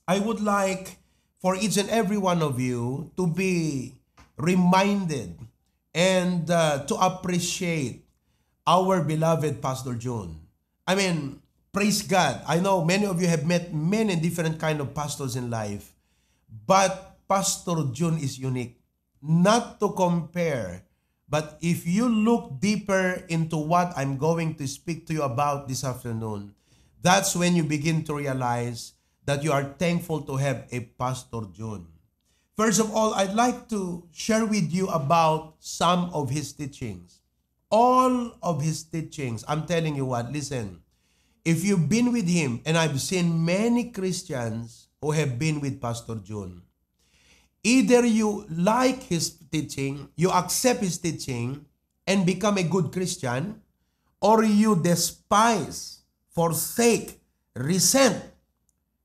I would like for each and every one of you to be reminded and to appreciate our beloved Pastor June. I mean, praise God. I know many of you have met many different kind of pastors in life, but Pastor June is unique. Not to compare, but if you look deeper into what I'm going to speak to you about this afternoon, that's when you begin to realize that you are thankful to have a Pastor June. First of all, I'd like to share with you about some of his teachings. All of his teachings, I'm telling you what, listen, if you've been with him, and I've seen many Christians who have been with Pastor June, either you like his teaching, you accept his teaching, and become a good Christian, or you despise, forsake, resent,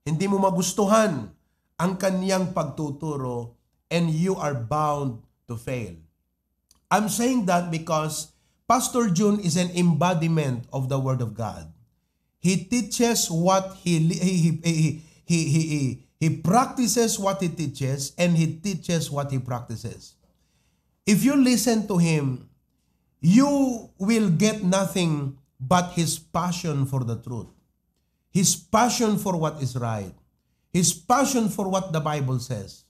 hindi mo magustuhan ang kanyang pagtuturo, and you are bound to fail. I'm saying that because Pastor June is an embodiment of the Word of God. He teaches what he practices what he teaches, and he teaches what he practices. If you listen to him, you will get nothing but his passion for the truth. His passion for what is right. His passion for what the Bible says.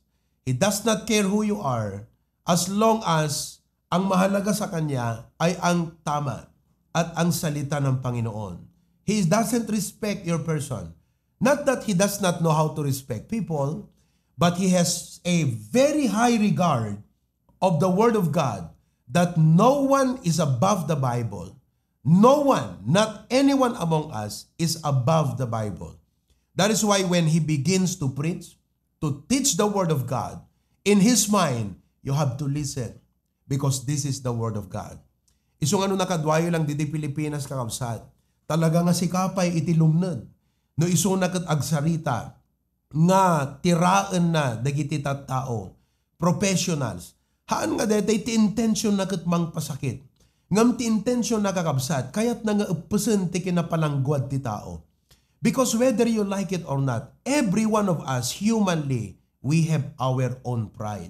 He does not care who you are as long as ang mahalaga sa kanya ay ang tama at ang salita ng Panginoon. He doesn't respect your person. Not that he does not know how to respect people, but he has a very high regard of the Word of God, that no one is above the Bible. No one, not anyone among us, is above the Bible. That is why when he begins to preach, to teach the Word of God, in his mind, you have to listen because this is the Word of God. Isong ano nakadwayo lang didi Pilipinas kakabsat, talaga nga si kapay itilumnod. No iso na kat agsarita nga tiraan na dagiti tattao, professionals. Haan nga dete ti intention na kat mang pasakit. Ngam ti intention na kakabsat, kaya't na nga upusin ti kinapalanggwad ti tao. Because whether you like it or not, every one of us, humanly, we have our own pride.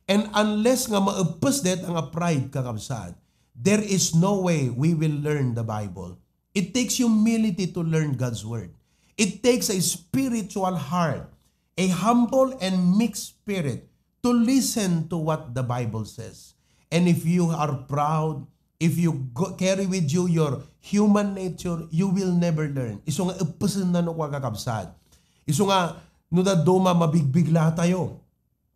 And unless nga maupus det ang pride kakabsat, there is no way we will learn the Bible. It takes humility to learn God's Word. It takes a spiritual heart, a humble and mixed spirit to listen to what the Bible says. And if you are proud, if you carry with you your human nature, you will never learn. Iso nga upusin na no kakabsat. Iso nga no da duma mabigbigla tayo.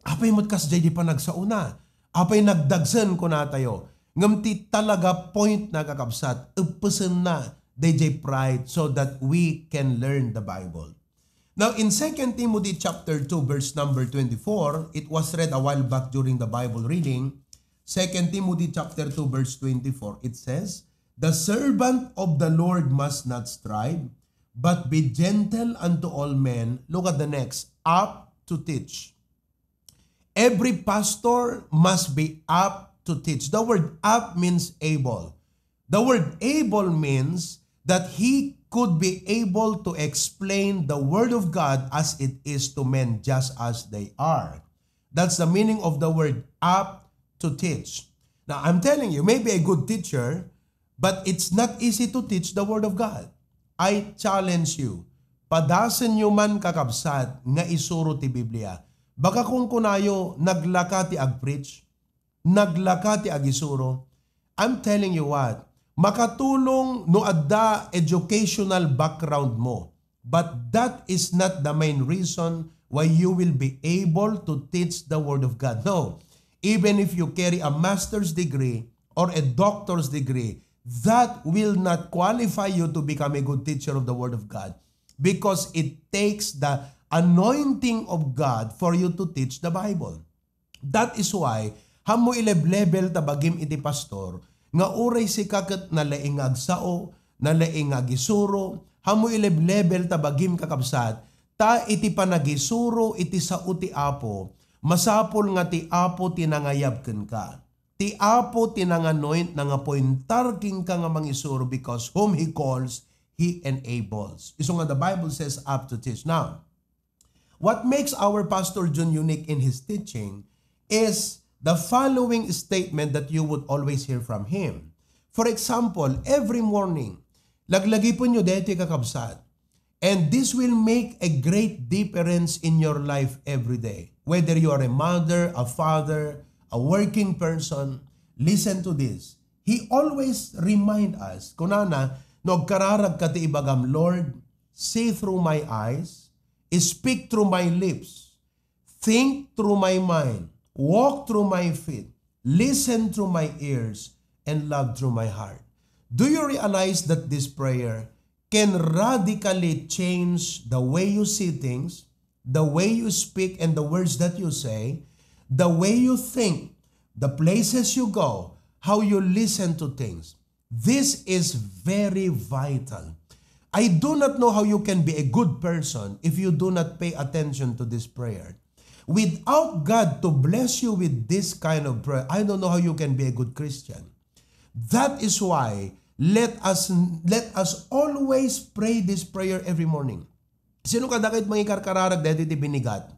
Apay matkas jay di pa nagsauna. Apay nagdagsan ko na tayo. Ngamti talaga point na kakabsat. Upusin na DJ pride so that we can learn the Bible. Now in 2 Timothy chapter 2 verse number 24, it was read a while back during the Bible reading. 2 Timothy chapter 2 verse 24, it says, "The servant of the Lord must not strive, but be gentle unto all men." Look at the next, up to teach. Every pastor must be up to teach. The word up means able. The word able means that he could be able to explain the Word of God as it is to men just as they are. That's the meaning of the word up to teach. Now, I'm telling you, maybe a good teacher, but it's not easy to teach the Word of God. I challenge you, padasan nyo man kakabsat nga isuro ti Biblia. Baka kung kunayo naglaka ti agpreach, naglaka ti agisuro, I'm telling you what, makatulong no adda educational background mo, but that is not the main reason why you will be able to teach the Word of God. No. Even if you carry a master's degree or a doctor's degree, that will not qualify you to become a good teacher of the Word of God, because it takes the anointing of God for you to teach the Bible. That is why, hamo level tabagim iti pastor, nga uray si kakat na laingag sao, na laingag isuro, hamo level tabagim kakabsat, ta iti panagisuro iti sao ti Apo, masapol nga ti Apo tinangayabken ka. Ti Apo tinanganoint nga pointar king ka nga mangisuro, because whom He calls, He enables. Iso nga the Bible says up to teach. Now, what makes our Pastor John unique in his teaching is the following statement that you would always hear from him. For example, every morning, laglagi po nyo dito kakabsat. And this will make a great difference in your life every day. Whether you are a mother, a father, a working person, listen to this. He always remind us, kunana, nagkararag ka ti ibagam, Lord, see through my eyes, speak through my lips, think through my mind, walk through my feet, listen through my ears, and love through my heart. Do you realize that this prayer can radically change the way you see things, the way you speak and the words that you say, the way you think, the places you go, how you listen to things? This is very vital. I do not know how you can be a good person if you do not pay attention to this prayer. Without God to bless you with this kind of prayer, I don't know how you can be a good Christian. That is why let us always pray this prayer every morning. Sino kadakit mga ikarkararag dahil iti binigat?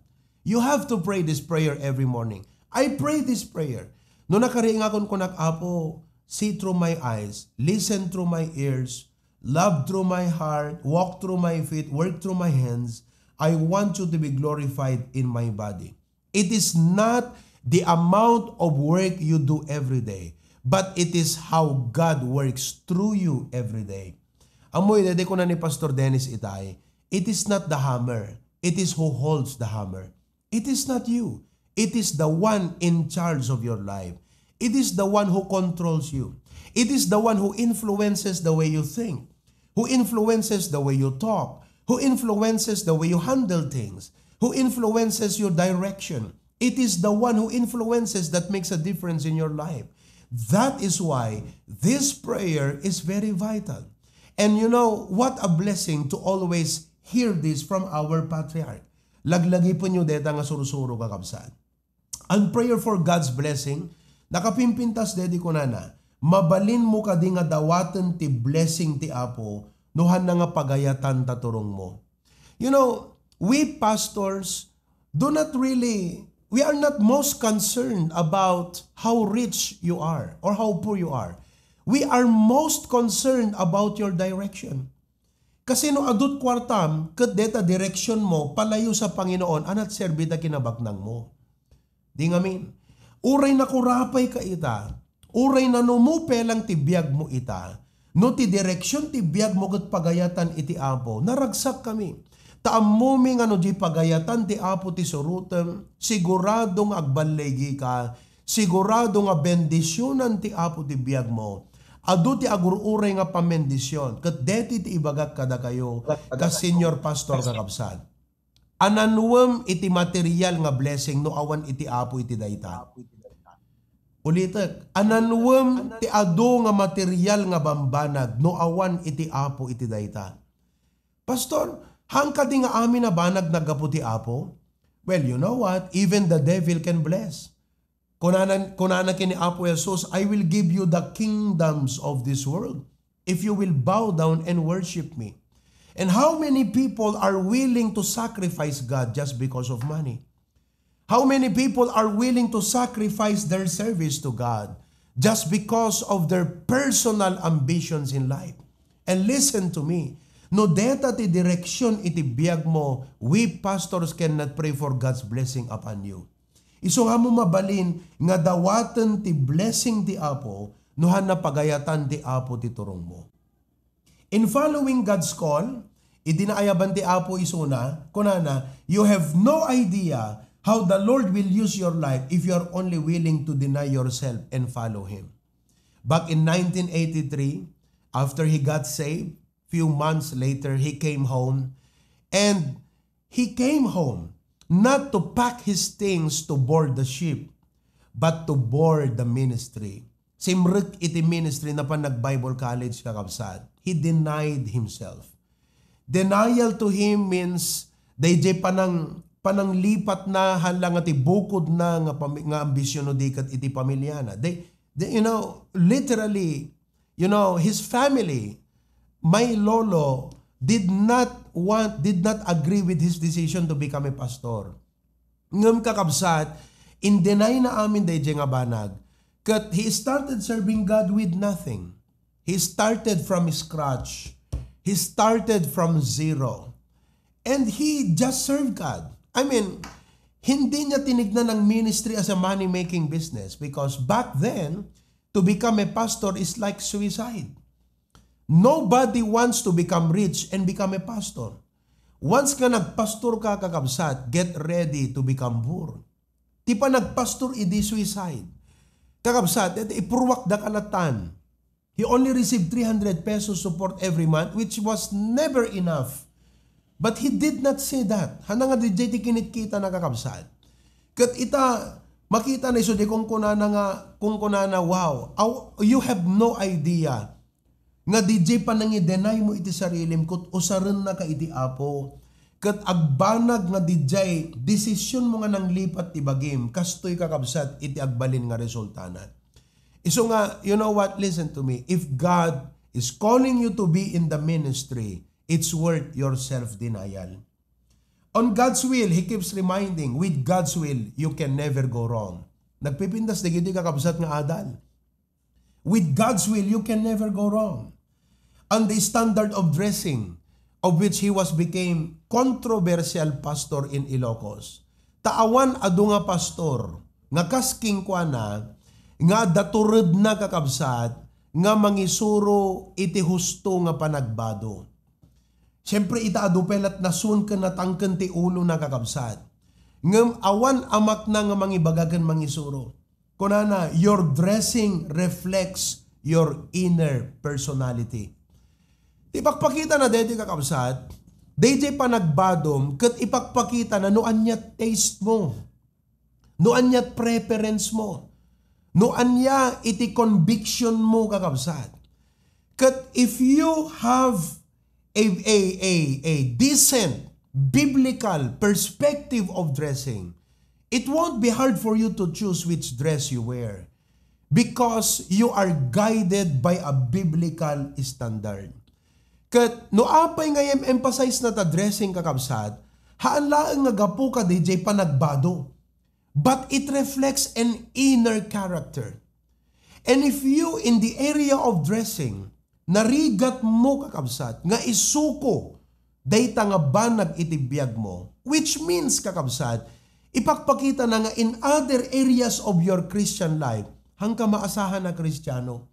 You have to pray this prayer every morning. I pray this prayer. No nakaringa kon kunak apo, see through my eyes, listen through my ears, love through my heart, walk through my feet, work through my hands. I want you to be glorified in my body. It is not the amount of work you do every day, but it is how God works through you every day. Amoy dede ko na ni Pastor Dennis Itay, it is not the hammer, it is who holds the hammer. It is not you. It is the one in charge of your life. It is the one who controls you. It is the one who influences the way you think, who influences the way you talk, who influences the way you handle things, who influences your direction. It is the one who influences that makes a difference in your life. That is why this prayer is very vital. And you know, what a blessing to always hear this from our patriarch. Laglagi po nyo deta nga surusuro kakabsat. Ang prayer for God's blessing, nakapimpintas dedi ko na, mabalin mo ka di nga dawaten ti blessing ti Apo, nuhan na nga pagayatan taturong mo. You know, we pastors we are not most concerned about how rich you are or how poor you are. We are most concerned about your direction. Kasi no adut kwartam, ket deta direction mo, palayo sa Panginoon, anat serbida kinabaknang mo. Di nga min. Uray na kurapay ka ita, uray na numupelang tibiyag mo ita, no ti direksyon tibiyag mo ket pagayatan iti Apo, naragsak kami. Taamuming ano di pagayatan ti Apo ti surutem, siguradong agbalegi ka, siguradong nga bendisyonan ti Apo ti biyag mo. Adu ti agururay nga pamendisyon, ket deti ti ibagat kada kayo, ka senior pastor kakabsat. Ananwem iti material nga blessing no awan iti Apo iti dayta. Ulitek, ananwem ti adu nga material nga bambanag no awan iti Apo iti dayta. Pastor, hangka di nga amin na banag nagapu ti Apo? Well, you know what? Even the devil can bless. Kunana kini Apo Jesus, I will give you the kingdoms of this world if you will bow down and worship me. And how many people are willing to sacrifice God just because of money? How many people are willing to sacrifice their service to God just because of their personal ambitions in life? And listen to me, no deta ti direksyon iti biyag mo, we pastors cannot pray for God's blessing upon you. Iso nga mo mabalin nga dawaten ti blessing ti Apo, nuhan na pagayatan ti Apo ti turong mo. In following God's call, idinaayaban ti Apo isuna, kunana, you have no idea how the Lord will use your life if you are only willing to deny yourself and follow Him. Back in 1983, after he got saved, few months later, he came home. And he came home not to pack his things to board the ship, but to board the ministry. Simrek iti ministry na pa nag-Bible college kakabsat. He denied himself. Denial to him means dayjay pananglipat na halang ati bukod na nga ambisyon no dikat iti pamilyana. They literally, his family, my lolo did not agree with his decision to become a pastor. Ngam kakabsat, in deny na amin day nga banag, kat he started serving God with nothing. He started from scratch. He started from zero. And he just served God. I mean, hindi niya tinignan ang ministry as a money-making business because back then, to become a pastor is like suicide. Nobody wants to become rich and become a pastor. Once ka nagpastor ka kakabsat, get ready to become poor. Di pa nagpastor, idi suicide. Kakabsat, ipurwak da kalatan. He only received 300 pesos support every month, which was never enough. But he did not say that. Hana nga DJ ti kinit-kita na kakabsat. Kat ita, makita na iso di kung kunana, wow, you have no idea nga DJ pa nang i-deny mo iti sarilim kut usaran na ka iti apo. Kat agbanag nga DJ, desisyon mo nga nang lipat ti bagim, kastoy kakabsat iti agbalin nga resultana. Iso nga, you know what, listen to me, if God is calling you to be in the ministry, it's worth your self-denial. On God's will, He keeps reminding, with God's will, you can never go wrong. Nagpipindas na giti kakabsat nga adal. With God's will, you can never go wrong. And the standard of dressing, of which he became controversial pastor in Ilocos. Taawan adu nga pastor, nga kasking kwa na, nga daturod na kakabsat, nga mangisuro iti husto nga panagbado. Siyempre itaadu pelat nasun ka natangken ti ulo na kakabsat. Ngem awan amak na nga mangibagagan mangisuro. Kunana, your dressing reflects your inner personality. Ipakpakita na deti kakabsat, deti pa nagbadom, kat ipakpakita na noan niya taste mo, noan niya preference mo, noan niya iti conviction mo kakabsat. Kat if you have a decent biblical perspective of dressing, it won't be hard for you to choose which dress you wear because you are guided by a biblical standard. Kat no apay nga emphasize na ta dressing kakabsat, haan laang nga gapu ka DJ panagbado. But it reflects an inner character. And if you in the area of dressing, narigat mo kakabsat, nga isuko, dayta nga banag itibiyag mo, which means kakabsat, ipakpakita na nga in other areas of your Christian life, hangka maasahan na Kristiyano.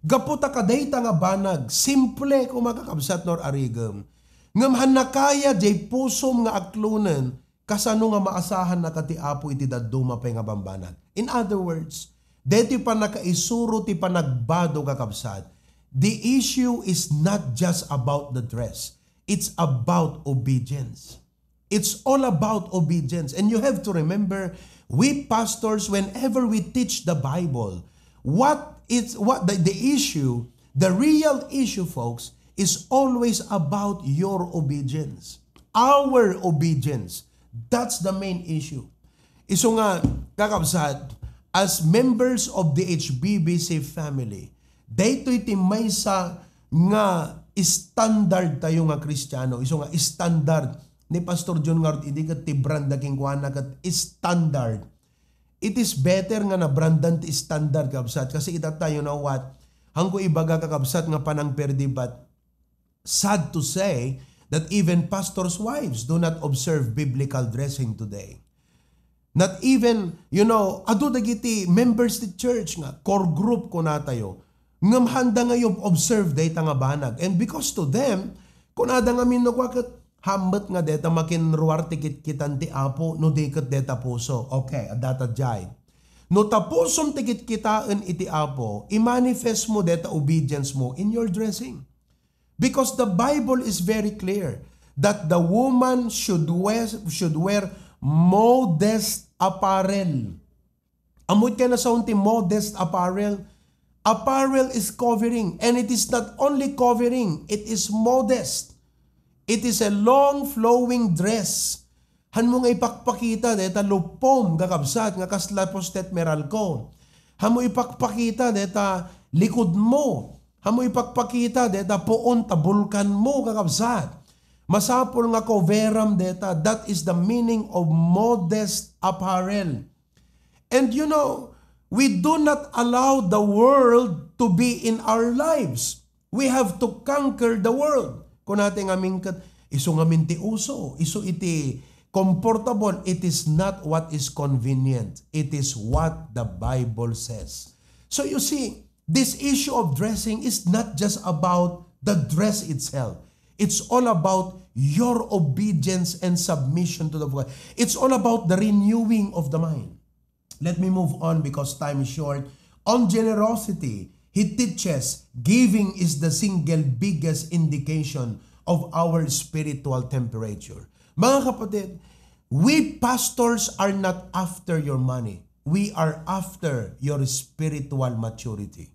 Gaputa ka dayta nga banag, simple kung makakabsat nor arigam. Ngam hanakaya jay pusom nga aklunen, kasano nga maasahan na katiapo iti daduma pa nga bambanag. In other words, deti pa nakaisuro ti panagbado kakabsat, the issue is not just about the dress. It's about obedience. It's all about obedience. And you have to remember, we pastors, whenever we teach the Bible, the issue, the real issue, folks, is always about your obedience. Our obedience. That's the main issue. Iso nga, kakabsat, as members of the HBBC family, daytoy ti maysa nga standard tayo nga Kristiyano. Iso nga standard ni Pastor John Ngart idi ket ti brand king kuana ket standard. It is better nga na brandan ti standard kabsat kasi ita tayo na what hangko ibaga kakabsat nga panang perdi, but sad to say that even pastors' wives do not observe biblical dressing today. Not even, adu dagiti members ti church nga core group ko na tayo ngam handa nga yung observe data nga banag. And because to them, kung ada nga minukwakat, hambet nga deta makinruar tikit kitan ti apo, no diket deta puso. Okay, adata jay. No tapusom tikit kitaan iti apo, i-manifest mo deta obedience mo in your dressing. Because the Bible is very clear that the woman should wear modest apparel. Amot ka na sa unti modest apparel. Apparel is covering, and it is not only covering, it is modest. It is a long flowing dress. Han mo nga ipakpakita deta lupom kakabsat nga kasla postet meral ko. Han mo ipakpakita deta likod mo. Hamo ipagpakita deta poon tabulkan mo kakabsat. Masapol nga coveram deta, that is the meaning of modest apparel. And you know, we do not allow the world to be in our lives. We have to conquer the world. Kung natin aming iso ngamin ti uso, iso iti comfortable, it is not what is convenient. It is what the Bible says. So you see, this issue of dressing is not just about the dress itself. It's all about your obedience and submission to the word. It's all about the renewing of the mind. Let me move on because time is short. On generosity, he teaches giving is the single biggest indication of our spiritual temperature. Mga kapatid, we pastors are not after your money. We are after your spiritual maturity.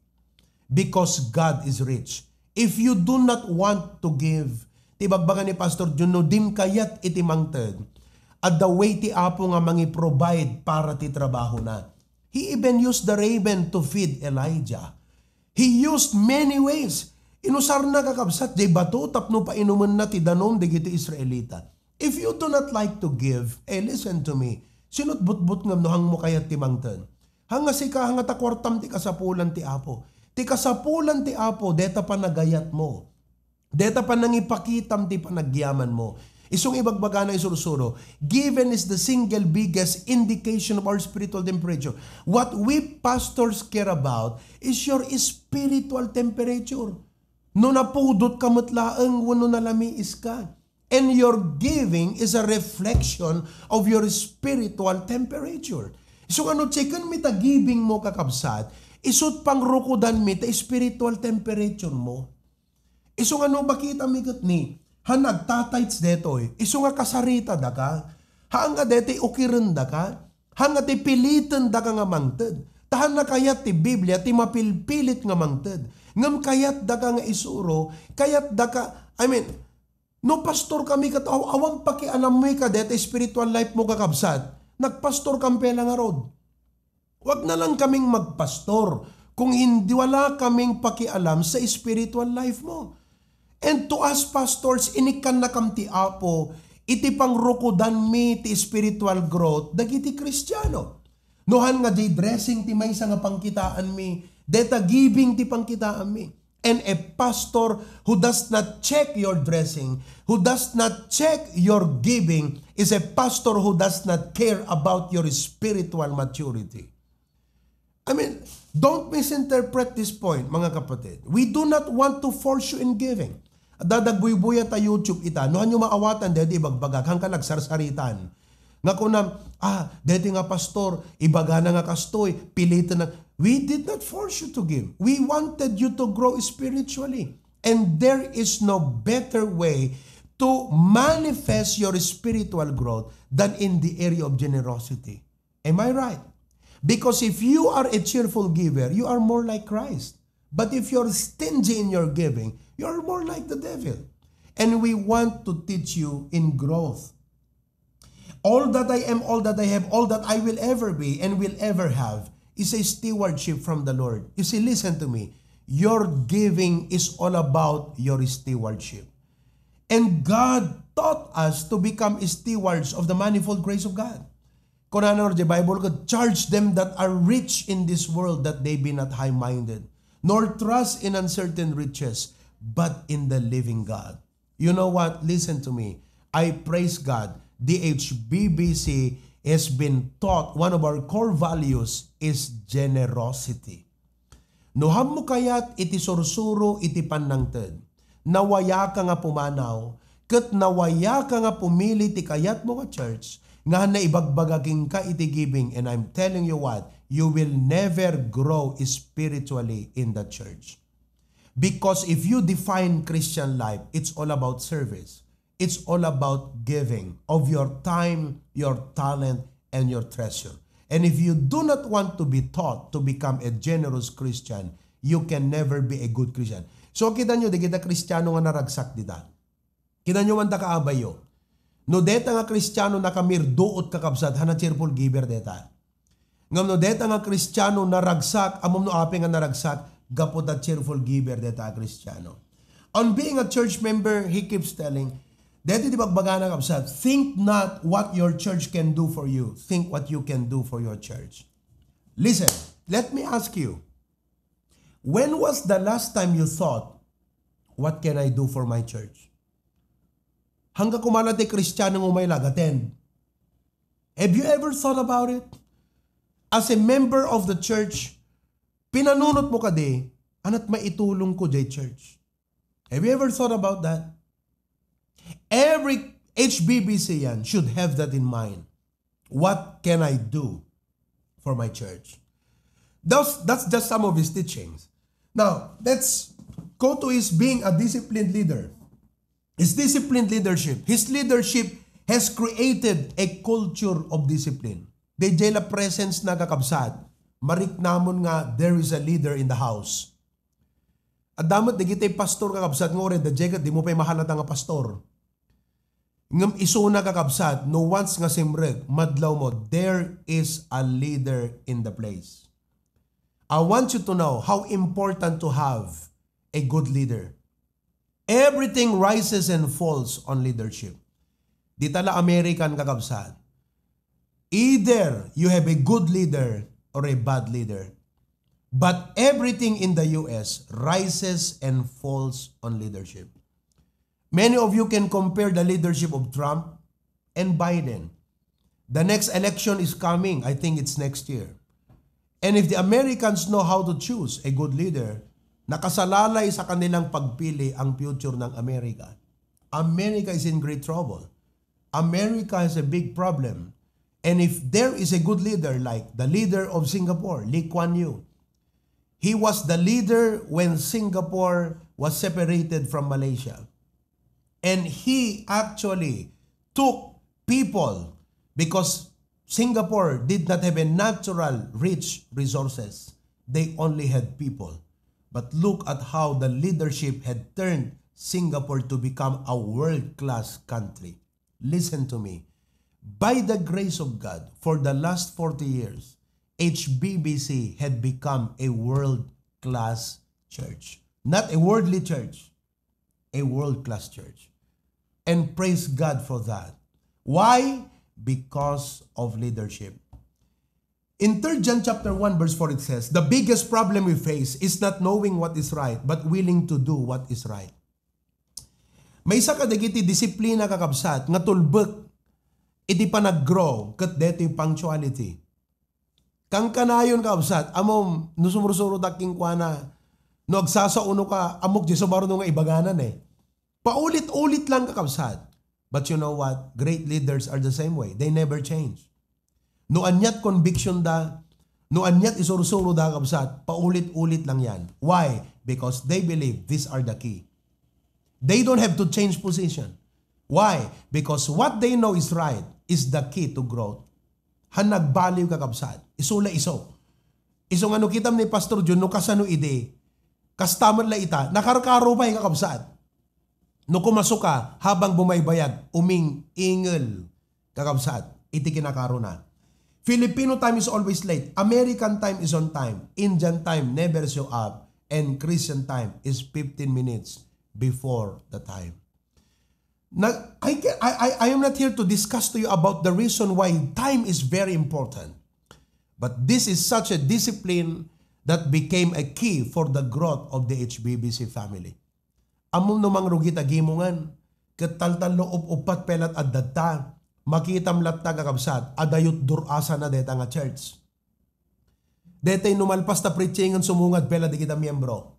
Because God is rich. If you do not want to give, tibagbaga ni Pastor Juno, dim kayat iti mangted, at the way ti apo nga mangi-provide para ti trabaho na. He even used the raven to feed Elijah. He used many ways. Inusar na kakabsat, di bato, tapno pa inuman na ti danom, di giti Israelita. If you do not like to give, listen to me, sinot but-but ngam no hang mo kayat ti mangted. Hanga sika, hanga takwartam ti kasapulan ti apo. Ti kasapulan ti apo, deta pa nagayat mo. Deta pa nangipakitam ti panagyaman mo. Isong ibagbaga na isurusuro, given is the single biggest indication of our spiritual temperature. What we pastors care about is your spiritual temperature. No napudot kamatlaang wano nalamiis ka. And your giving is a reflection of your spiritual temperature. So ano, chicken mi ta giving mo kakabsat, isut pang rukudan mi ta spiritual temperature mo. Iso nga no bakita migat ni, ha nagtatights deto iso nga kasarita da ka, ha nga dete ukiren da ka, ha nga ti pilitan da ka nga mangted, tahan na kayat ti Biblia ti mapilpilit nga mangted, ngam kayat da ka nga isuro, kayat da ka, no pastor kami kat, awang pakialam mo ka dete spiritual life mo kakabsat, nagpastor kampela nga rod. Wag na lang kaming magpastor kung hindi wala kaming pakialam sa spiritual life mo. And to us pastors, inikan na kam ti apo, iti pangrukudan mi ti spiritual growth, dagiti Kristiyano. Nohan nga di dressing ti maysa nga pangkitaan mi, deta giving ti pangkitaan mi. And a pastor who does not check your dressing, who does not check your giving, is a pastor who does not care about your spiritual maturity. Don't misinterpret this point, mga kapatid. We do not want to force you in giving. Dadagbuy-buya ta YouTube ita. Nohan nyo maawatan, dede ibagbagag, hang ka nagsarsaritan. Nga kunam, dede nga pastor, ibaga na nga kastoy, pilitan na. We did not force you to give. We wanted you to grow spiritually. And there is no better way to manifest your spiritual growth than in the area of generosity. Am I right? Because if you are a cheerful giver, you are more like Christ. But if you're stingy in your giving, you're more like the devil. And we want to teach you in growth. All that I am, all that I have, all that I will ever be and will ever have is a stewardship from the Lord. You see, listen to me. Your giving is all about your stewardship. And God taught us to become stewards of the manifold grace of God. Kung ano the Bible could charge them that are rich in this world that they be not high-minded, nor trust in uncertain riches, but in the living God. You know what? Listen to me. I praise God. DHBBC has been taught one of our core values is generosity. Nuham mo kayat iti sursuro iti panangted. Nawaya ka nga pumanaw, ket nawaya ka nga pumili ti kayat mo nga church, nga na ibagbagaging ka iti giving, and I'm telling you what, you will never grow spiritually in the church. Because if you define Christian life, it's all about service. It's all about giving of your time, your talent, and your treasure. And if you do not want to be taught to become a generous Christian, you can never be a good Christian. So kita nyo, di kita Kristiyano nga naragsak dita. Kita nyo man ta kaabayo. No deta nga Kristiyano na kamir duot kakabsat, hana cheerful giver deta. Ngam no deta nga Kristiyano naragsak, amom no ape nga naragsak, Gapot a cheerful giver deta Kristiyano. On being a church member, he keeps telling, dito di bagbagana kabsat, think not what your church can do for you. Think what you can do for your church. Listen, let me ask you, when was the last time you thought, what can I do for my church? Hanggang kumanate Kristiyano ng umay lagaten. Have you ever thought about it? As a member of the church, pinanunot mo ka di, anat maitulong ko jay church. Have you ever thought about that? Every HBBC yan should have that in mind. What can I do for my church? That's just some of his teachings. Now, let's go to his being a disciplined leader. His disciplined leadership. His leadership has created a culture of discipline. They la presence na kakabsat. Mariknamon nga there is a leader in the house. At damat di kita'y pastor kakabsat ng orin, di mo pa'y mahalata nga pastor. Ngam isuna kakabsat, no once nga simrek, madlaw mo, there is a leader in the place. I want you to know how important to have a good leader. Everything rises and falls on leadership. Di tala American kakabsat. Either you have a good leader or a bad leader. But everything in the US rises and falls on leadership. Many of you can compare the leadership of Trump and Biden. The next election is coming. I think it's next year. And if the Americans know how to choose a good leader, nakasalalay sa kanilang pagpili ang future ng Amerika. America is in great trouble. America has a big problem. And if there is a good leader like the leader of Singapore, Lee Kuan Yew, he was the leader when Singapore was separated from Malaysia. And he actually took people because Singapore did not have a natural rich resources. They only had people. But look at how the leadership had turned Singapore to become a world-class country. Listen to me. By the grace of God, for the last 40 years, HBBC had become a world-class church. Not a worldly church, a world-class church. And praise God for that. Why? Because of leadership. In 3 John chapter 1 verse 4 it says, the biggest problem we face is not knowing what is right, but willing to do what is right. May isa ka dagiti disiplina kakabsat, nga tulbek, iti pa nag-grow, kat deti punctuality. Kang kanayon kakabsat, amom, nusumurusuro daking kwa na, no agsasauno ka, amok di sa marunong nga ibaganan eh. Paulit-ulit lang kakabsat. But you know what? Great leaders are the same way. They never change. No anyat conviction da, no anyat isurusuro da kakabsat, paulit-ulit lang yan. Why? Because they believe these are the key. They don't have to change position. Why? Because what they know is right is the key to growth. Han nagbaliw kakabsat. Isula iso. Isong ano kitam ni Pastor John, no kasano ide, kastaman la ita, nakarkaro pa yung kakabsat. No kumasok ka, habang bumaybayag, uming ingel kakabsat. Iti kinakaro na. Filipino time is always late. American time is on time. Indian time never show up. And Christian time is 15 minutes before the time. Now, I am not here to discuss to you about the reason why time is very important. But this is such a discipline that became a key for the growth of the HBBC family. Among numang rugit agimungan, kataltal loob upat pelat at data, makitam latta kakabsat, adayot durasa na deta nga church. Detay numalpas na preachingan sumungad pelat di kita miyembro.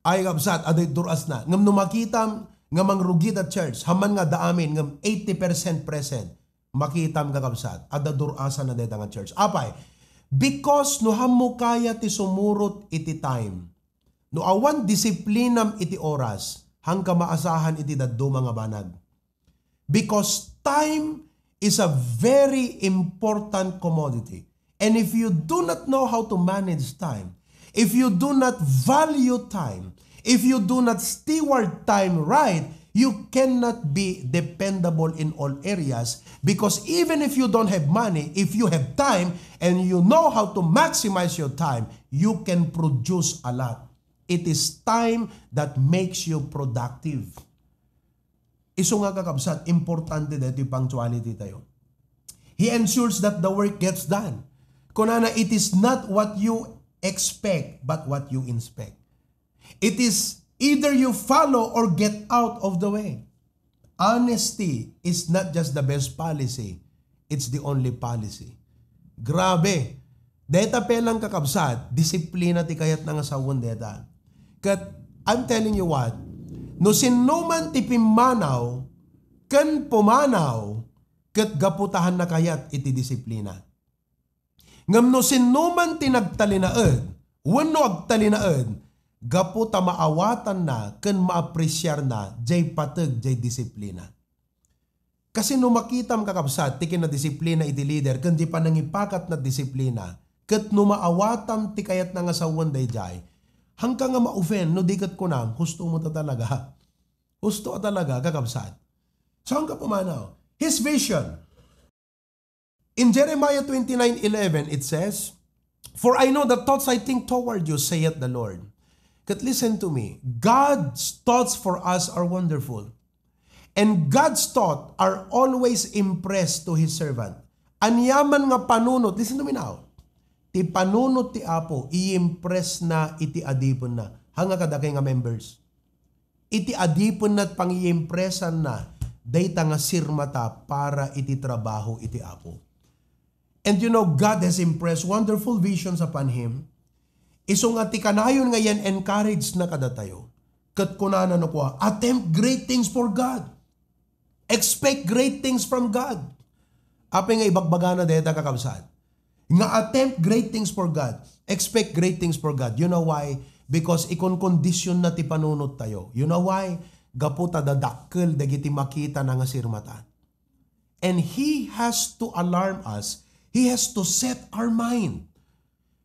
Ay kabsat, adayot duras na. Ngam numakitam, ngamang rugit at church, haman nga daamin, ngam 80% present, makitam kakabsat, ada durasa na deta nga church. Apay, because no hamo kaya ti sumurot iti time, no awan disiplinam iti oras, hangka maasahan iti daddo mga banag. Because time is a very important commodity. And if you do not know how to manage time, if you do not value time, if you do not steward time right, You cannot be dependable in all areas because even if you don't have money, if you have time and you know how to maximize your time, you can produce a lot. It is time that makes you productive. Iso nga kakabsat, importante dito yung punctuality tayo. He ensures that the work gets done. Kunana, it is not what you expect, but what you inspect. It is either you follow or get out of the way. Honesty is not just the best policy, it's the only policy. Grabe. Deta pelang kakabsat, disiplina ti kayat nga sawon deta. Kat, I'm telling you what, no sinuman ti pimanaw, kan pumanaw, kat gaputahan na kayat iti disiplina. Ngam no sinuman ti nagtalinaed, wano agtalinaed, gaputa maawatan na, kan maapresyar na, jay patag, jay disiplina. Kasi no makitam kakabsat, tikin na disiplina iti leader, kan di pa nangipakat na disiplina, kat no maawatam ti kayat na nga sawan day jay, hanggang nga ma-offend, no dikat ko na, husto mo ta talaga. Husto talaga, kakabsat. So hanggang pumanaw, his vision. In Jeremiah 29:11, it says, "For I know the thoughts I think toward you, saith the Lord." But listen to me, God's thoughts for us are wonderful. And God's thoughts are always impressed to His servant. Anyaman nga panunot, listen to me now, ti panunot ti Apo, i-impress na iti adipon na. Hanga kadakay nga members. Iti adipon na't pang i-impressan na, dayta nga sirmata para iti trabaho iti Apo. And you know, God has impressed wonderful visions upon Him. Iso nga ti kanayon nga yan encourage na kada tayo. Kat kunana no kwa, attempt great things for God. Expect great things from God. Ape nga ibagbaga na deta kakabsat. Nga attempt great things for God. Expect great things for God. You know why? Because ikon-kondisyon na ti panunot tayo. You know why? Gaputa dadakkel dagiti makita na nga sirmata. And He has to alarm us. He has to set our mind.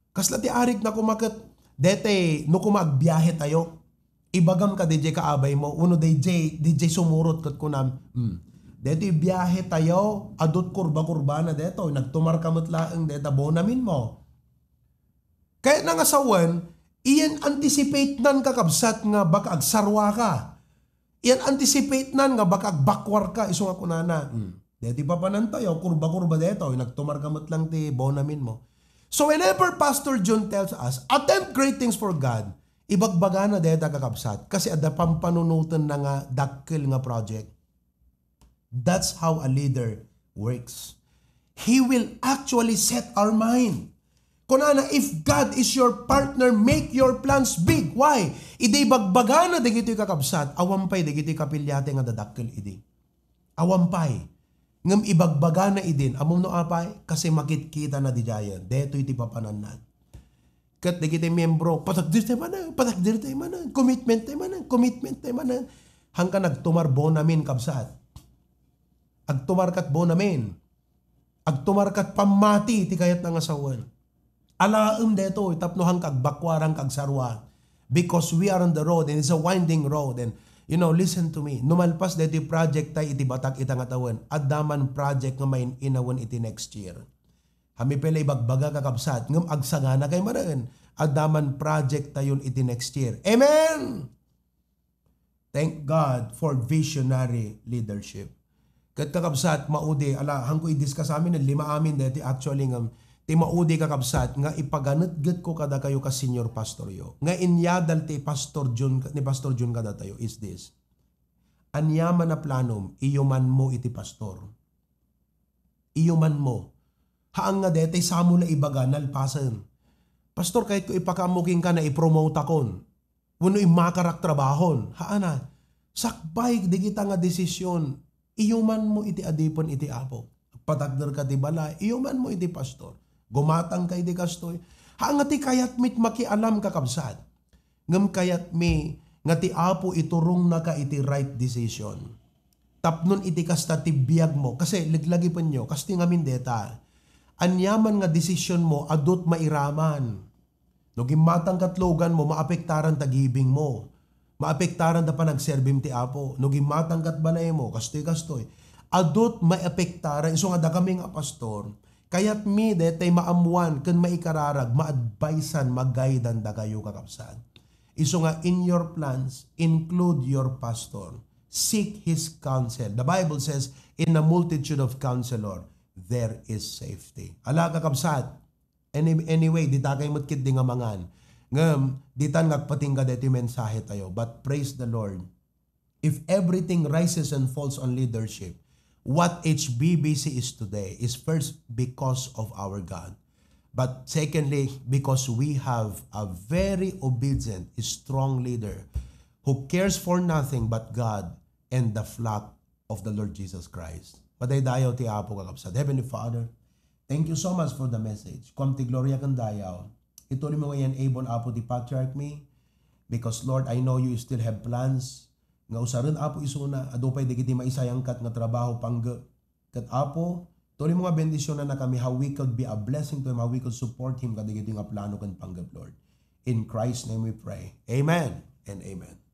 Kasla ti arik na kumakat, dete, no kumagbiyahe tayo, ibagam ka DJ kaabay mo, uno DJ sumurot kat kunam, dete biyahe tayo, adot kurba-kurba na deto, nagtumar kamot laeng deta bonamin mo. Kaya nangasawan, iyan anticipate nan kakabsat nga baka agsarwa ka. Iyan anticipate nan nga baka agbakwar ka, iso nga kunana. Dete pa panan tayo, kurba-kurba deto, nagtumar kamot lang ti bonamin mo. So whenever Pastor John tells us, attempt great things for God, ibagbaga na deta kakabsat kasi ada pampanunutan na nga dakkel nga project. That's how a leader works. He will actually set our mind. Kunana, if God is your partner, make your plans big. Why? Idi bagbaga na dagiti kakabsat, awampay dagiti kapilyate nga dadakkel idi. Awampay. Ngam ibagbaga na idin, amom no apay, kasi makitkita na di jayan. Deto iti papananan. Kat di kita miyembro, patagdir tayo manan, commitment tayo manan. Hangka nagtumar bonamin kabsat. Agtumar kat bonamin. Agtumar kat pamati, ti kayat ng asawan. Alaam deto, tapno hangka agbakwarang kagsarwa. Because we are on the road and it's a winding road and you know, listen to me. Numalpas dito project tayo iti batak itang atawan. Adaman project nga may inawan iti next year. Hami pala ibagbaga kakabsat. Ngam agsagana kay maran. Adaman project tayo iti next year. Amen! Thank God for visionary leadership. Kat kakabsat, maudi. Ala, hangko i-discuss amin ng 5 amin dito. Actually, ti maudi kakabsat nga ipaganat-gat ko kada kayo ka senior pastor yo. Nga inyadal ti Pastor John kada tayo is this. Anyaman na planom, iyuman mo iti pastor. Iyuman mo. Haang nga dete, samula ibaga, nalpasan. Pastor, kahit ko ipakamuking ka na ipromote akon. Wano imakarak trabahon. Haana, sakbay, di kita nga desisyon. Iyuman mo iti adipon iti apo. Patagdar ka di bala, iyuman mo iti pastor. Gumatang kay di kastoy. Hangati kayat mit makialam kakabsat. Ngam kayat mi ngati apo iturong na ka iti right decision. Tapnon iti kasta ti biyag mo. Kasi liglagi pa nyo, kasti nga mindeta. Anyaman nga desisyon mo, adot mairaman. No gimatang katlogan mo, maapektaran tagibing mo. maapektaran da pa nagserbim ti Apo. No gimatangkat ba na mo, kastoy. Adot maapektaran, iso nga da kami nga pastor, kayat mi detay maamuan, kan maikararag, maadvisean, magaydan da kayo kakapsat. Iso nga in your plans, include your pastor. Seek his counsel. The Bible says, in a multitude of counselor, there is safety. Ala kakapsat, anyway, di takay matkit di nga mangan. Ngam, di tan ngagpatingga deti mensahe tayo. But praise the Lord. If everything rises and falls on leadership, what HBBC is today is first because of our God. But secondly, because we have a very obedient, strong leader who cares for nothing but God and the flock of the Lord Jesus Christ. Padaydayaw ti Apo kakapsat. Heavenly Father, thank you so much for the message. Kom ti gloria kan dayaw. Ituloy mo ngayon able Apo ti Patriarch me, because Lord, I know you still have plans nga usaron Apo isuna, adupay di kiti maisayang kat nga trabaho pangga. Kat Apo, tuloy mo nga bendisyon na kami, how we could be a blessing to him, how we could support him, kadigiti nga plano kan panggap, Lord. In Christ's name we pray. Amen and amen.